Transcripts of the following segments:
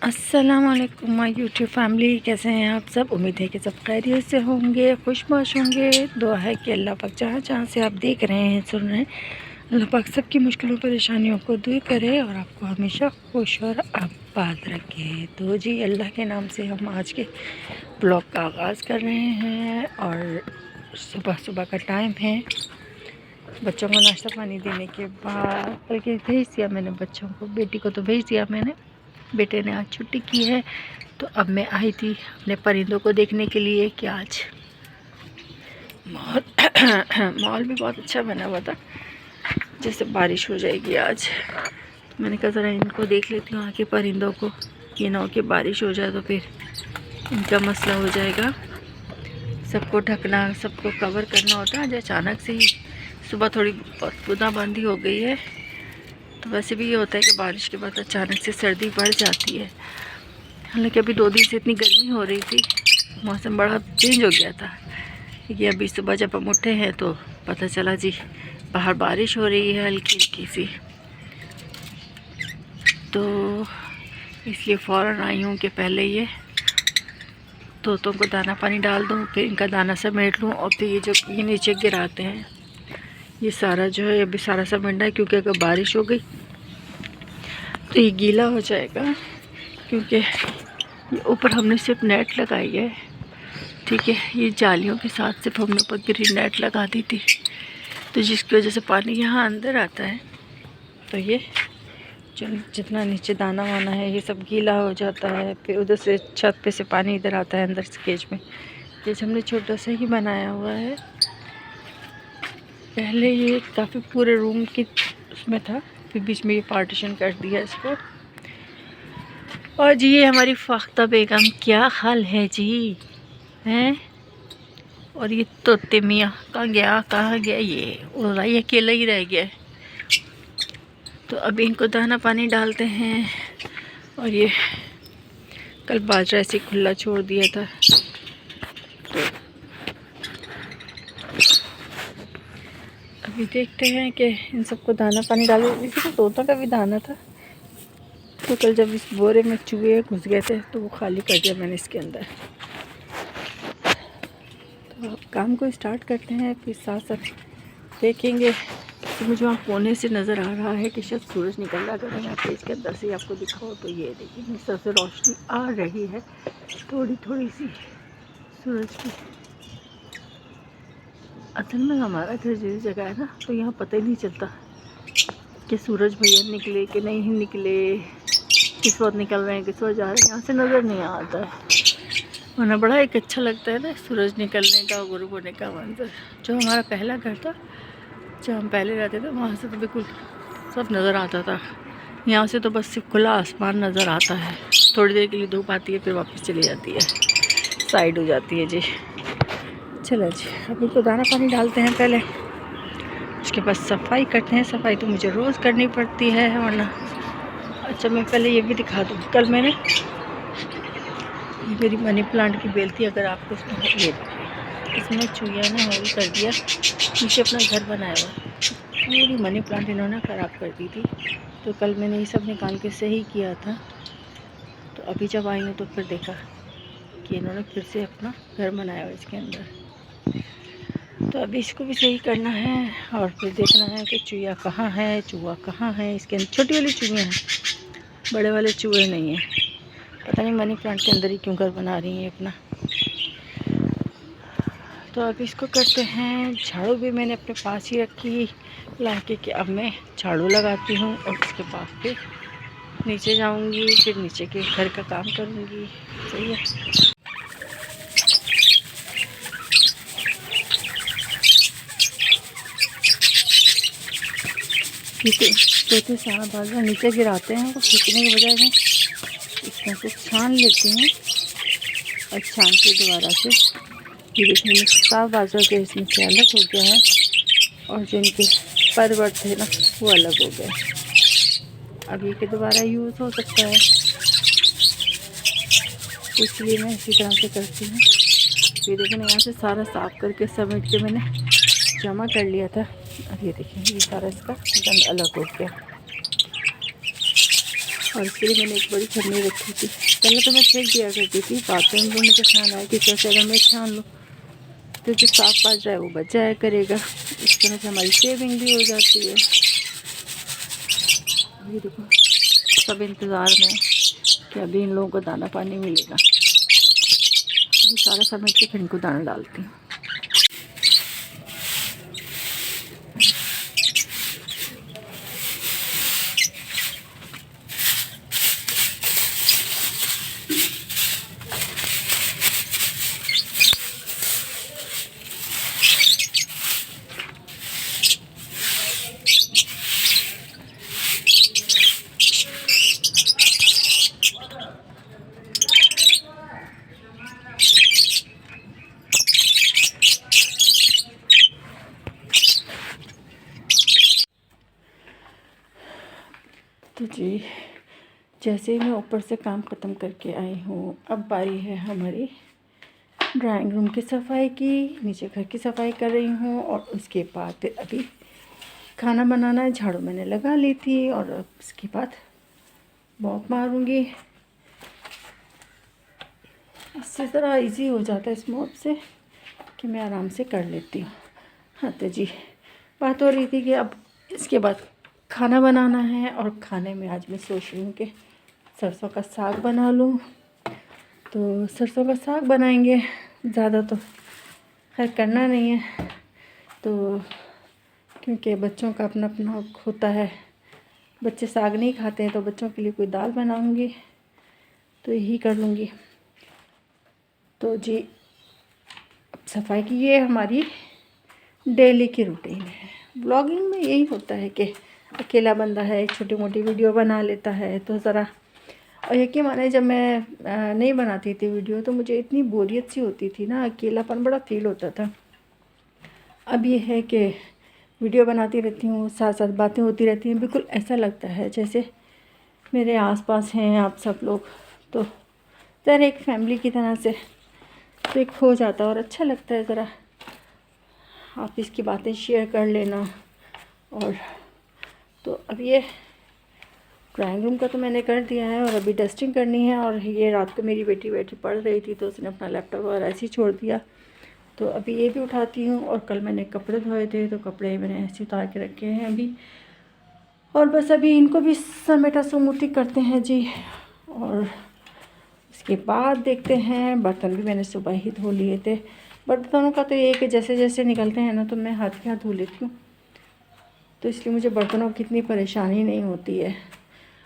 अस्सलाम वालेकुम my YouTube family, कैसे हैं आप सब। उम्मीद है कि सब खैरियत से होंगे, खुशबाश होंगे। दुआ है कि अल्लाह पाक जहाँ जहाँ से आप देख रहे हैं, सुन रहे हैं, अल्लाह पाक सबकी मुश्किलों परेशानियों को दूर करे और आपको हमेशा खुश और आबाद रखे। तो जी, अल्लाह के नाम से हम आज के ब्लॉग का आगाज़ कर रहे हैं और सुबह सुबह का टाइम है। बच्चों को नाश्ता पानी देने के बाद बल्कि भेज दिया मैंने बच्चों को, बेटी को तो भेज दिया मैंने, बेटे ने आज छुट्टी की है। तो अब मैं आई थी अपने परिंदों को देखने के लिए कि आज माहौल भी बहुत अच्छा बना हुआ था, जैसे बारिश हो जाएगी आज। मैंने कहा ज़रा इनको देख लेती हूँ आके परिंदों को, ये ना हो कि बारिश हो जाए तो फिर इनका मसला हो जाएगा। सबको ढकना, सबको कवर करना होता है। आज अचानक से ही सुबह थोड़ी बहुत बूंदाबांदी हो गई है। तो वैसे भी ये होता है कि बारिश के बाद अचानक से सर्दी बढ़ जाती है। हालांकि अभी 2 दिन से इतनी गर्मी हो रही थी, मौसम बड़ा चेंज हो गया था। ये अभी सुबह जब हम उठे हैं तो पता चला जी बाहर बारिश हो रही है हल्की हल्की सी। तो इसलिए फ़ौरन आई हूँ कि पहले ये तोतों को दाना पानी डाल दूँ, फिर इनका दाना समेट लूँ और फिर ये जो ये नीचे गिराते हैं ये सारा जो है अभी सारा समेटना है, क्योंकि अगर बारिश हो गई तो ये गीला हो जाएगा। क्योंकि ये ऊपर हमने सिर्फ नेट लगाई है, ठीक है, ये जालियों के साथ सिर्फ हमने ऊपर ग्रीन नेट लगा दी थी, तो जिसकी वजह से पानी यहाँ अंदर आता है तो ये जो जितना नीचे दाना वाना है ये सब गीला हो जाता है। फिर उधर से छत पे से पानी इधर आता है अंदर से केज में। जैसे हमने छोटा सा ही बनाया हुआ है, पहले ये काफ़ी पूरे रूम की उसमें था, फिर बीच में ये पार्टीशन कर दिया इसको। और जी ये हमारी फ़ाख्ता बेगम, क्या हाल है जी, हैं। और ये तोते मियाँ कहाँ गया ये उड़ रहा, ये अकेला ही रह गया। तो अभी इनको दाना पानी डालते हैं। और ये कल बाजरा ऐसे खुला छोड़ दिया था, तो अभी देखते हैं कि इन सबको दाना पानी डाले। इसी को तोता का भी दाना था, तो कल जब इस बोरे में चूहे घुस गए थे तो वो खाली कर दिया मैंने इसके अंदर। तो अब काम को स्टार्ट करते हैं, फिर साथ साथ देखेंगे। तो मुझे वहाँ कोने से नज़र आ रहा है कि शायद सूरज निकल रहा है। अगर मैं यहाँ पे इसके अंदर से आपको दिखाऊँ तो ये देखिए इस तरह से रोशनी आ रही है, थोड़ी थोड़ी सी सूरज की। असल में हमारा घर जिस जगह है ना, तो यहाँ पता ही नहीं चलता कि सूरज भैया निकले कि नहीं निकले, किस वक्त निकल रहे हैं किस वक्त जा रहे हैं, यहाँ से नज़र नहीं आता है। वरना बड़ा एक अच्छा लगता है ना सूरज निकलने का, गुरूब होने का मंजर। जो हमारा पहला घर था, जहाँ हम पहले रहते थे, वहाँ से तो बिल्कुल सब नज़र आता था यहाँ से तो बस सिर्फ खुला आसमान नज़र आता है। थोड़ी देर के लिए धूप आती है, फिर वापस चली जाती है, साइड हो जाती है जी। चलो जी, अब इनको दाना पानी डालते हैं पहले, उसके बाद सफाई करते हैं। सफाई तो मुझे रोज़ करनी पड़ती है वरना। अच्छा, मैं पहले ये भी दिखा दूँ, कल मैंने ये मेरी मनी प्लांट की बेल थी, अगर आपको इसमें ये इसमें चूहिया ने होल कर दिया, नीचे अपना घर बनाया हुआ, पूरी मनी प्लांट इन्होंने ख़राब कर दी थी। तो कल मैंने ये सब निकाल के सही किया था। तो अभी जब आई हूँ तो फिर देखा कि इन्होंने फिर से अपना घर बनाया हुआ इसके अंदर। तो अभी इसको भी सही करना है और फिर देखना है कि चूहिया कहाँ है, चूहा कहाँ है। इसके अंदर छोटी वाली चूहियाँ हैं, बड़े वाले चूहे नहीं हैं। पता नहीं मनी प्लांट के अंदर ही क्यों घर बना रही हैं अपना। तो अब इसको करते हैं। झाड़ू भी मैंने अपने पास ही रखी ला के कि अब मैं झाड़ू लगाती हूँ और उसके बाद फिर नीचे जाऊँगी, फिर नीचे के घर का काम करूँगी। सही है। चौथे सारा बाजरा नीचे गिराते हैं, तो फेंकने के बजाय मैं इसमें से छान लेती हूँ और छान के दोबारा से ये देखने में साफ बाजरा जो इसमें से अलग हो गया है और जो इनके परवर थे ना वो अलग हो गए। अब ये के दोबारा यूज़ हो सकता है, इसलिए मैं इसी तरह से करती हूँ। ये देखिए यहाँ से सारा साफ़ करके समेट के मैंने जमा कर लिया था। अब ये देखिए ये सारा इसका गंद अलग हो गया और इसके लिए मैंने एक बड़ी छन्नी रखी थी। पहले तो मैं फेंक दिया करती थी, बाद में मुझे ख्याल आया कि कैसे अगर मैं छान लूँ तो जो साफ बात जाए वो बच जाया करेगा। इस तरह से हमारी सेविंग भी हो जाती है। ये देखो सब इंतज़ार में कि अभी इन लोगों को दाना पानी मिलेगा। अभी सारा समेट के फिर इनको दाना डालती हूँ। तो जी जैसे ही मैं ऊपर से काम ख़त्म करके आई हूँ, अब बारी है हमारी ड्राइंग रूम की सफाई की। नीचे घर की सफाई कर रही हूँ और उसके बाद फिर अभी खाना बनाना है। झाड़ू मैंने लगा ली थी और अब उसके बाद मॉप मारूँगी। इससे ज़रा इजी हो जाता है इस मॉप से कि मैं आराम से कर लेती हूँ। हाँ तो जी बात हो रही थी कि अब इसके बाद खाना बनाना है और खाने में आज मैं सोच रही हूँ कि सरसों का साग बना लूँ। तो सरसों का साग बनाएंगे, ज़्यादा तो खैर करना नहीं है तो, क्योंकि बच्चों का अपना अपना होता है। बच्चे साग नहीं खाते हैं तो बच्चों के लिए कोई दाल बनाऊँगी, तो यही कर लूँगी। तो जी सफाई की ये हमारी डेली की रूटीन है। ब्लॉगिंग में यही होता है कि अकेला बंदा है, छोटी मोटी वीडियो बना लेता है तो ज़रा। और यकीन माने जब मैं नहीं बनाती थी वीडियो तो मुझे इतनी बोरियत सी होती थी ना, अकेलापन बड़ा फील होता था। अब ये है कि वीडियो बनाती रहती हूँ, साथ साथ बातें होती रहती हैं, बिल्कुल ऐसा लगता है जैसे मेरे आसपास हैं आप सब लोग। तो ज़रा एक फैमिली की तरह से तो एक हो जाता है और अच्छा लगता है ज़रा ऑफिस की बातें शेयर कर लेना। और तो अब ये ड्राइंग रूम का तो मैंने कर दिया है और अभी डस्टिंग करनी है। और ये रात को मेरी बेटी बैठी पढ़ रही थी तो उसने अपना लैपटॉप और ऐसे ही छोड़ दिया, तो अभी ये भी उठाती हूँ। और कल मैंने कपड़े धोए थे तो कपड़े मैंने ऐसे उतार के रखे हैं अभी, और बस अभी इनको भी समेटा सुमुटी करते हैं जी। और इसके बाद देखते हैं, बर्तन भी मैंने सुबह ही धो लिए थे। बर्तनों का तो ये है कि जैसे जैसे निकलते हैं ना तो मैं हाथ के हाथ धो लेती हूँ, तो इसलिए मुझे बर्तनों की इतनी परेशानी नहीं होती है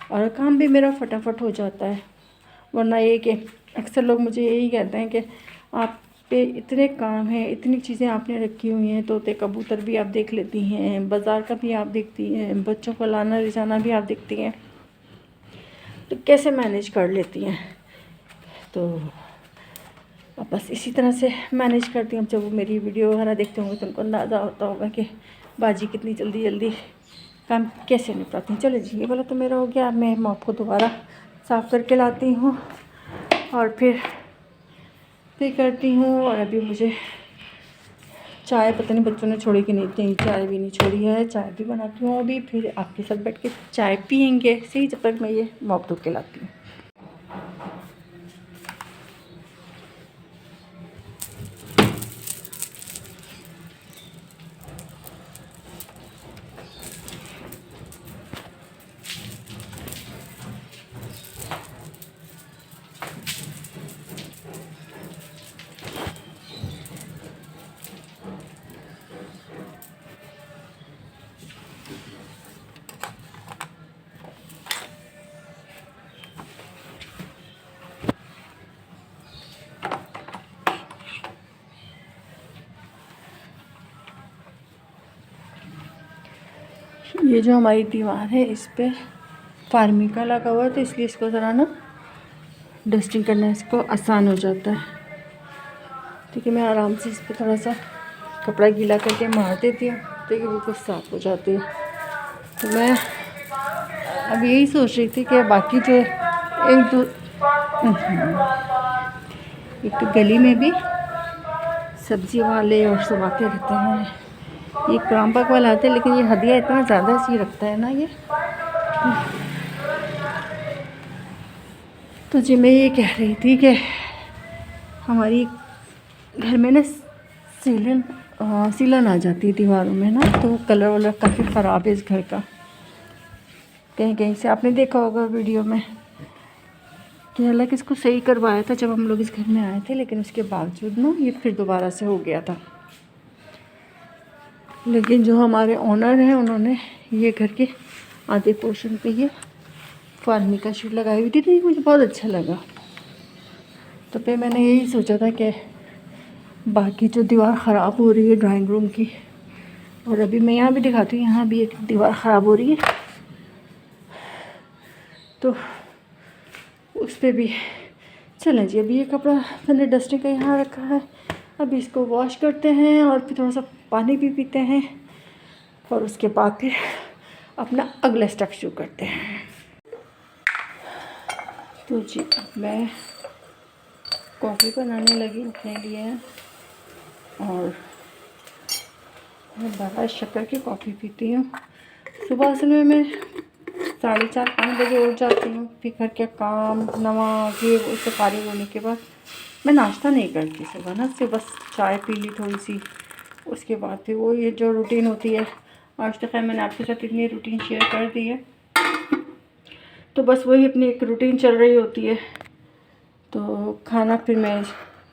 और काम भी मेरा फटाफट हो जाता है। वरना ये कि अक्सर लोग मुझे यही कहते हैं कि आप पे इतने काम हैं, इतनी चीज़ें आपने रखी हुई हैं, तोते कबूतर भी आप देख लेती हैं, बाज़ार का भी आप देखती हैं, बच्चों को लाना ले जाना भी आप देखती हैं, तो कैसे मैनेज कर लेती हैं। तो अब बस इसी तरह से मैनेज करती हूँ। जब वो मेरी वीडियो वगैरह देखते होंगे तो उनको अंदाज़ा होता होगा कि बाजी कितनी जल्दी जल्दी काम कैसे निपटाती हैं। चलो जी, ये वाला तो मेरा हो गया। मैं मॉप को दोबारा साफ़ करके लाती हूँ और फिर करती हूँ। और अभी मुझे चाय पता नहीं बच्चों ने छोड़ी कि नहीं, चाय भी नहीं छोड़ी है। चाय भी बनाती हूँ अभी, फिर आपके साथ बैठ के चाय पियेंगे सही, जब तक मैं ये मॉप धो के लाती हूँ। ये जो हमारी दीवार है इस पे फार्मिका लगा हुआ है, तो इसलिए इसको ज़रा ना डस्टिंग करना इसको आसान हो जाता है। ठीक है, मैं आराम से इस पर थोड़ा सा कपड़ा गीला करके मार देती हूँ तो ये बिल्कुल साफ़ हो जाती है। तो मैं अब यही सोच रही थी कि बाकी जो एक तो गली में भी सब्ज़ी वाले और सब आते रहते हैं। ये क्रामबाग वाला आते हैं, लेकिन ये हदिया इतना ज़्यादा सी रखता है ना ये। तो जी मैं ये कह रही थी कि हमारी घर में ना सीलन आ जाती है दीवारों में ना, तो कलर वलर काफ़ी ख़राब है इस घर का। कहीं कहीं से आपने देखा होगा वीडियो में कि हालांकि इसको सही करवाया था जब हम लोग इस घर में आए थे, लेकिन उसके बावजूद ना ये फिर दोबारा से हो गया था। लेकिन जो हमारे ओनर हैं उन्होंने ये घर के आधे पोर्शन पे ये फार्मिका शीट लगाई हुई थी, तो ये मुझे बहुत अच्छा लगा। तो फिर मैंने यही सोचा था कि बाकी जो दीवार ख़राब हो रही है ड्राइंग रूम की, और अभी मैं यहाँ भी दिखाती हूँ, यहाँ भी एक दीवार ख़राब हो रही है, तो उस पर भी चलें जी। अभी ये कपड़ा मैंने डस्टिंग का यहाँ रखा है, अभी इसको वॉश करते हैं और फिर थोड़ा सा पानी भी पीते हैं, और उसके बाद फिर अपना अगला स्टेप शुरू करते हैं। तो जी मैं कॉफ़ी बनाने लगी अपने लिए, और मैं बड़ा शक्कर की कॉफ़ी पीती हूँ। सुबह असल में मैं 4:30-5 बजे उठ जाती हूँ, फिर घर के काम नमाज ये उससे फारिग होने के बाद मैं नाश्ता नहीं करती सुबह ना, सिर्फ बस चाय पी ली थोड़ी सी, उसके बाद फिर वो ये जो रूटीन होती है। आज तो खैर मैंने आपके साथ इतनी रूटीन शेयर कर दी है, तो बस वही अपनी एक रूटीन चल रही होती है। तो खाना फिर मैं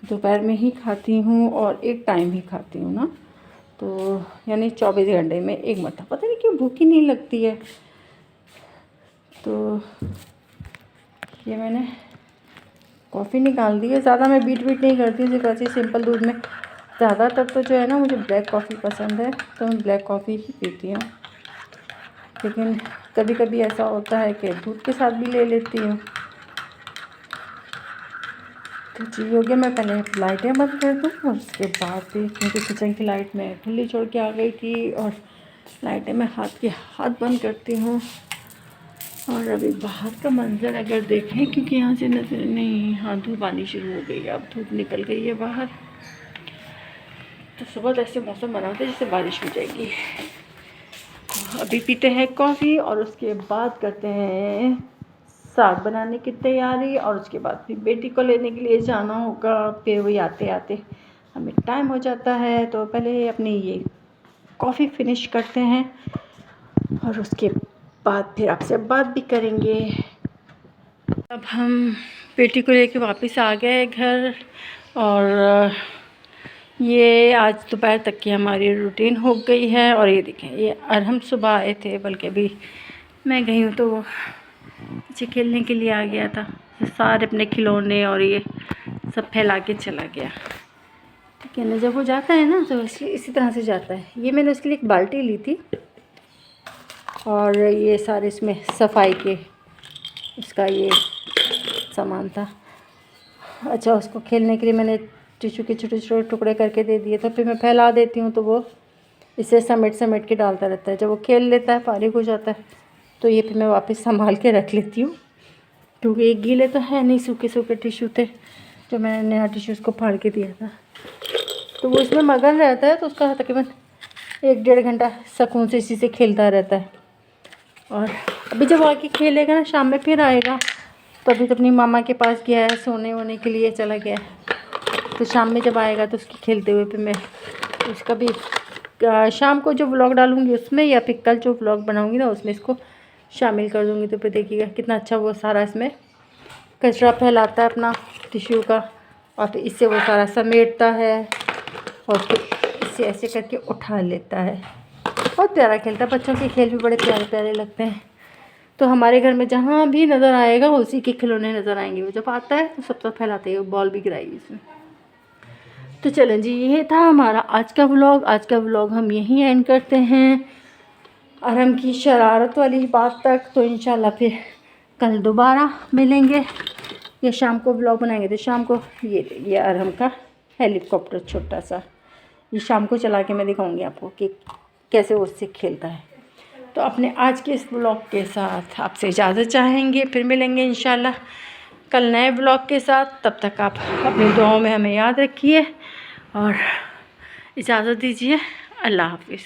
दोपहर में ही खाती हूँ और एक टाइम ही खाती हूँ ना, तो यानी 24 घंटे में एक मरतबा। पता नहीं क्यों भूख ही नहीं लगती है। तो ये मैंने कॉफ़ी निकाल दी है। ज़्यादा मैं बीट नहीं करती, सिर्फ ऐसे सिंपल दूध में। ज़्यादातर तो जो है ना मुझे ब्लैक कॉफ़ी पसंद है, तो मैं ब्लैक कॉफ़ी ही पीती हूँ। लेकिन कभी कभी ऐसा होता है कि दूध के साथ भी ले लेती हूँ। तो जी हो गया, मैं पहले लाइटें बंद कर दूँ और उसके बाद भी, क्योंकि किचन की लाइट मैं खुली छोड़ के आ गई थी, और लाइटें मैं हाथ बंद करती हूँ। और अभी बाहर का मंज़र अगर देखें, क्योंकि यहाँ से नजर नहीं, हाँ धूप आनी शुरू हो गई है, अब धूप निकल गई है बाहर। तो सुबह ऐसे मौसम बना था जैसे बारिश हो जाएगी। तो अभी पीते हैं कॉफ़ी और उसके बाद करते हैं साग बनाने की तैयारी, और उसके बाद फिर बेटी को लेने के लिए जाना होगा। फिर वही आते आते हमें टाइम हो जाता है, तो पहले अपनी ये कॉफ़ी फिनिश करते हैं और उसके बाद फिर आपसे बात भी करेंगे। अब हम बेटी को लेके वापस आ गए घर, और ये आज दोपहर तक की हमारी रूटीन हो गई है। और ये देखें, ये और हम सुबह आए थे, बल्कि अभी मैं गई हूँ तो वो बच्चे खेलने के लिए आ गया था, सारे अपने खिलौने और ये सब फैला के चला गया। ठीक है ना, जब वो जाता है ना तो इसी तरह से जाता है। ये मैंने उसके लिए एक बाल्टी ली थी, और ये सारे इसमें सफाई के इसका ये सामान था। अच्छा, उसको खेलने के लिए मैंने टिश्यू के छोटे छोटे टुकड़े करके दे दिए, तो फिर मैं फैला देती हूँ तो वो इसे समेट समेट के डालता रहता है। जब वो खेल लेता है, फारिग हो जाता है, तो ये फिर मैं वापस संभाल के रख लेती हूँ, क्योंकि ये गीले तो है नहीं, सूखे सूखे टिश्यू थे जो मैंने नया टिश्यू उसको फाड़ के दिया था। तो वो इसमें मगन रहता है, तो उसका तकरीबन 1-1.5 घंटा सुकून से इसी से खेलता रहता है। और अभी जब आके खेलेगा ना, शाम में फिर आएगा, तो अभी तो अपनी मामा के पास गया है, सोने वोने के लिए चला गया है। तो शाम में जब आएगा तो उसकी खेलते हुए फिर मैं उसका भी शाम को जो व्लॉग डालूँगी उसमें, या फिर कल जो व्लॉग बनाऊँगी ना उसमें इसको शामिल कर दूँगी। तो फिर देखिएगा कितना अच्छा वो सारा इसमें कचरा फैलाता है अपना टिश्यू का, और फिर इससे वो सारा समेटता है और फिर इसे ऐसे करके उठा लेता है। बहुत प्यारा खेलता है, बच्चों के खेल भी बड़े प्यारे प्यारे लगते हैं। तो हमारे घर में जहाँ भी नज़र आएगा उसी के खिलौने नज़र आएंगे। वो जब आता है तो सब सब फैलाते हैं, बॉल भी गिराएगी इसमें। तो चलें जी, ये था हमारा आज का व्लॉग। आज का व्लॉग हम यहीं एंड करते हैं, अरहम की शरारत वाली बात तक। तो इंशाल्लाह फिर कल दोबारा मिलेंगे, या शाम को व्लॉग बनाएंगे। तो शाम को ये अरहम का हेलीकॉप्टर छोटा सा, ये शाम को चला के मैं दिखाऊंगी आपको कि कैसे वो उससे खेलता है। तो अपने आज के इस व्लॉग के साथ आपसे इजाज़त चाहेंगे, फिर मिलेंगे इंशाल्लाह कल नए व्लॉग के साथ। तब तक आप अपनी दुआओं में हमें याद रखिए और इजाज़त दीजिए। अल्लाह हाफिज़।